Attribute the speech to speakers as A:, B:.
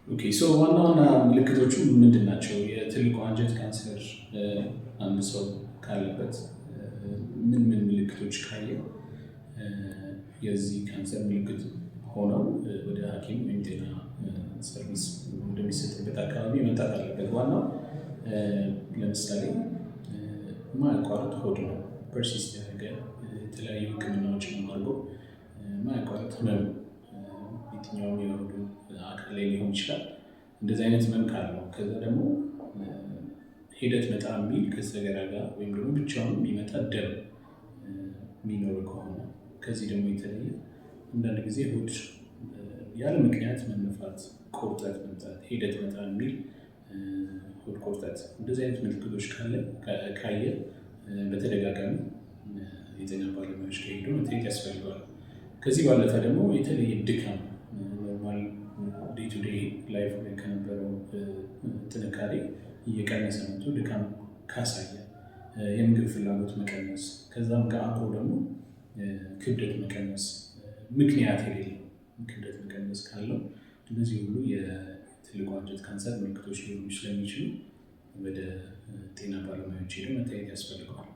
A: ኦኬ ሶ ዋና ዋና ምልክቶቹ ምንድን ናቸው? የትልቁ አንጀት ካንሰር አንድ ሰው ካለበት ምን ምልክቶች ካየ የዚህ ካንሰር ምልክት ሆነው ወደ ሐኪም ወይም ጤና ሰርቪስ ወደሚሰጥበት አካባቢ መምጣት አለበት። ዋናው ለምሳሌ ማያቋርጥ ሆድ ነው፣ ፐርሲስት ያደረገ የተለያዩ ሕክምናዎችን አድርጎ ማያቋርጥ ህመም የትኛውም የሆዱ አካል ላይ ሊሆን ይችላል። እንደዚህ አይነት ህመም ካለው ከዛ ደግሞ ሂደት መጣ የሚል ከሰገራ ጋር ወይም ደግሞ ብቻውን የሚመጣ ደም የሚኖር ከሆነ ከዚህ ደግሞ የተለየ አንዳንድ ጊዜ ሆድ ያለ ምክንያት መነፋት፣ ቁርጠት መምጣት፣ ሂደት መጣ የሚል ሆድ ቁርጠት እንደዚህ አይነት ምልክቶች ካየ በተደጋጋሚ የጤና ባለሙያዎች ጋር ሄዶ መታየት ያስፈልገዋል። ከዚህ ባለፈ ደግሞ የተለየ ድካም ኖርማል ዴይ ቱ ዴይ ላይፍ ላይ ከነበረው ጥንካሬ እየቀነሰ መጥቶ ድካም ካሳየ፣ የምግብ ፍላጎት መቀነስ፣ ከዛም ጋር አብሮ ደግሞ ክብደት መቀነስ፣ ምክንያት የሌለው ክብደት መቀነስ ካለው እነዚህ ሁሉ የትልቁ አንጀት ካንሰር ምልክቶች ሊሆኑ ስለሚችሉ ወደ ጤና ባለሙያዎች ሄዶ መታየት ያስፈልገዋል።